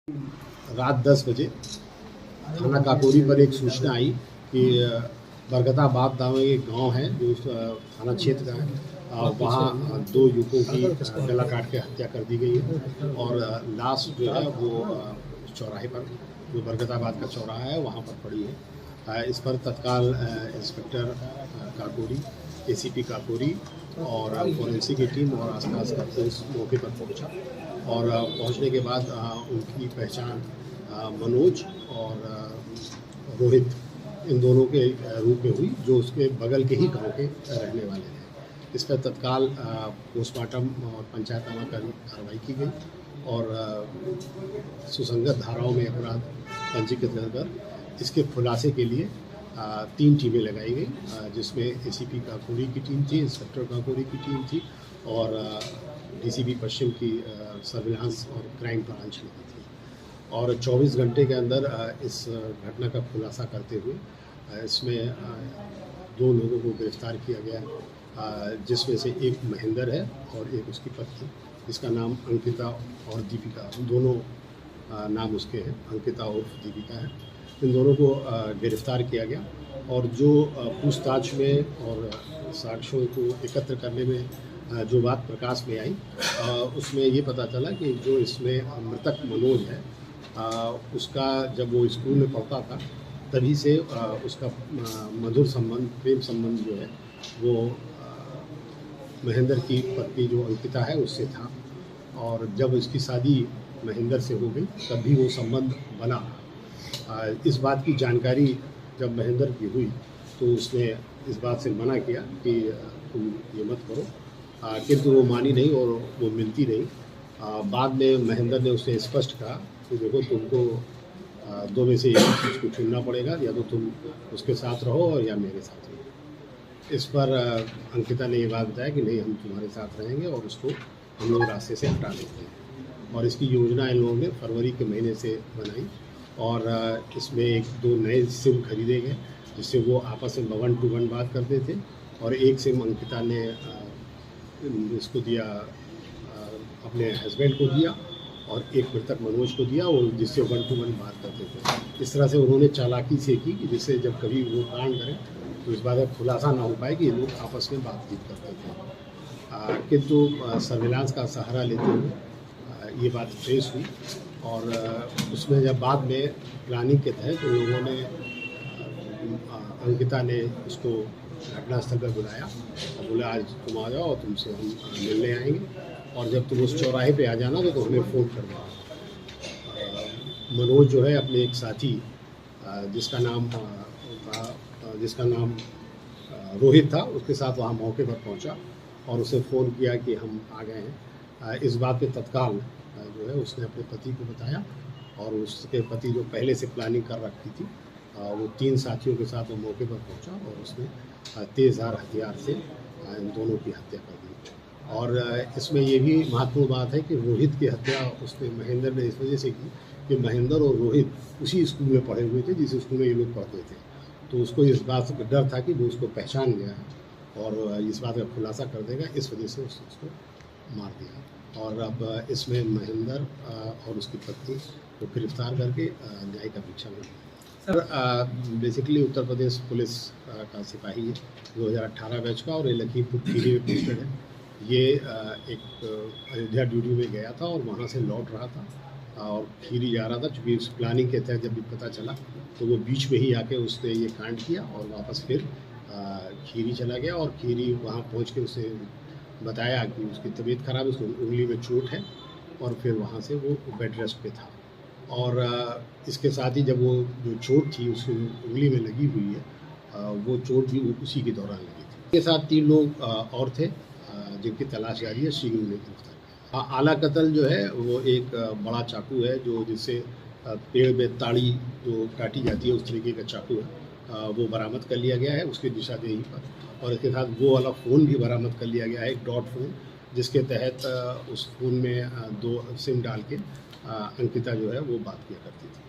रात 10 बजे थाना काकोरी पर एक सूचना आई कि बरगदाबाद नाम एक गांव है जो थाना क्षेत्र का है। वहाँ दो युवकों की गला काट के हत्या कर दी गई है और लाश जो है वो चौराहे पर, जो बरगदाबाद का चौराहा है वहाँ पर पड़ी है। इस पर तत्काल इंस्पेक्टर काकोरी, एसीपी काकोरी और फोरेंसिक की टीम और आसपास का पुलिस मौके पर पहुंचा और पहुंचने के बाद उनकी पहचान मनोज और रोहित इन दोनों के रूप में हुई, जो उसके बगल के ही गांव के रहने वाले थे। इस पर तत्काल पोस्टमार्टम और पंचायतनामा कार्रवाई की गई और सुसंगत धाराओं में अपराध पंजीकृत कर इसके खुलासे के लिए 3 टीमें लगाई गई, जिसमें एसीपी काकोरी की टीम थी, इंस्पेक्टर काकोरी की टीम थी और डीसीपी पश्चिम की सर्विलांस और क्राइम ब्रांच की थी। और 24 घंटे के अंदर इस घटना का खुलासा करते हुए इसमें 2 लोगों को गिरफ्तार किया गया, जिसमें से एक महेंद्र है और एक उसकी पत्नी, जिसका नाम अंकिता और दीपिका, दोनों नाम उसके हैं, अंकिता उर्फ दीपिका है। इन दोनों को गिरफ्तार किया गया और जो पूछताछ में और साक्ष्यों को एकत्र करने में जो बात प्रकाश में आई, उसमें ये पता चला कि जो इसमें मृतक मनोज है, उसका जब वो स्कूल में पढ़ता था तभी से उसका मधुर संबंध, प्रेम संबंध जो है वो महेंद्र की पत्नी जो अंकिता है उससे था और जब इसकी शादी महेंद्र से हो गई तब भी वो संबंध बना। इस बात की जानकारी जब महेंद्र की हुई तो उसने इस बात से मना किया कि तुम ये मत करो, किंतु वो मानी नहीं और वो मिलती नहीं। बाद में महेंद्र ने उसे स्पष्ट कहा कि देखो, तुमको 2 में से एक चीज़ को चुनना पड़ेगा, या तो तुम उसके साथ रहो या मेरे साथ रहो। इस पर अंकिता ने ये बात बताया कि नहीं, हम तुम्हारे साथ रहेंगे और उसको हम लोग रास्ते से हटा देते हैं। और इसकी योजना इन लोगों ने फरवरी के महीने से बनाई और इसमें 1-2 नए सिम खरीदे गए, जिससे वो आपस में 1 to 1 बात करते थे और एक सिम अंकिता ने इसको दिया, अपने हस्बैंड को दिया और एक मृतक मनोज को दिया, और जिससे 1 to 1 बात करते थे। इस तरह से उन्होंने चालाकी से की कि जिससे जब कभी वो कांड करें तो इस बात का खुलासा ना हो पाए कि ये लोग आपस में बातचीत करते थे। किंतु सर्विलांस का सहारा लेते हुए ये बात ट्रेस हुई और उसमें जब बाद में प्लानिंग के तहत तो लोगों ने, अंकिता ने उसको घटनास्थल पर बुलाया और बोला आज तुम आ जाओ और तुमसे हम मिलने आएंगे, और जब तुम उस चौराहे पे आ जाना तो हमें फ़ोन कर देना। मनोज जो है अपने एक साथी जिसका नाम रोहित था, उसके साथ वहाँ मौके पर पहुँचा और उसे फ़ोन किया कि हम आ गए हैं। इस बात पे तत्काल जो है उसने अपने पति को बताया और उसके पति जो पहले से प्लानिंग कर रखी थी, वो 3 साथियों के साथ वो मौके पर पहुंचा और उसने तेज़धार हथियार से इन दोनों की हत्या कर दी। और इसमें ये भी महत्वपूर्ण बात है कि रोहित की हत्या उसने महेंद्र ने इस वजह से की कि महेंद्र और रोहित उसी स्कूल में पढ़े हुए थे जिस स्कूल में ये लोग पढ़ते थे, तो उसको इस बात का डर था कि वो उसको पहचान गया है और इस बात का खुलासा कर देगा, इस वजह से उसने उसको मार दिया। और अब इसमें महेंद्र और उसकी पत्नी को गिरफ्तार करके न्यायिक अपेक्षा में sir basically Uttar Pradesh police का सिपाही है, 2018 बैच का, और ये लखीमपुर खीरी में पोस्टेड है। ये एक अयोध्या ड्यूटी में गया था और वहाँ से लौट रहा था और खीरी जा रहा था। चूँकि उस प्लानिंग के तहत जब भी पता चला तो वो बीच में ही आके उसने ये कांड किया और वापस फिर खीरी चला गया और खीरी वहाँ पहुँच के उसे बताया कि उसकी तबीयत खराब है, उसको उंगली में चोट है, और फिर वहाँ से वो बेड रेस्ट पे था। और इसके साथ ही जब वो जो चोट थी उसकी उंगली में लगी हुई है, वो चोट भी उसी के दौरान लगी थी। इसके साथ 3 लोग और थे जिनकी तलाश जारी है, शीघ्र उन्हें गिरफ्तार। आला कत्ल जो है वो एक बड़ा चाकू है, जो जिससे पेड़ में ताड़ी जो काटी जाती है उस तरीके का चाकू है, वो बरामद कर लिया गया है उसकी निशानदेही पर। और इसके साथ वो वाला फ़ोन भी बरामद कर लिया गया है, एक डॉट फ़ोन, जिसके तहत उस फ़ोन में 2 सिम डाल के अंकिता जो है वो बात किया करती थी।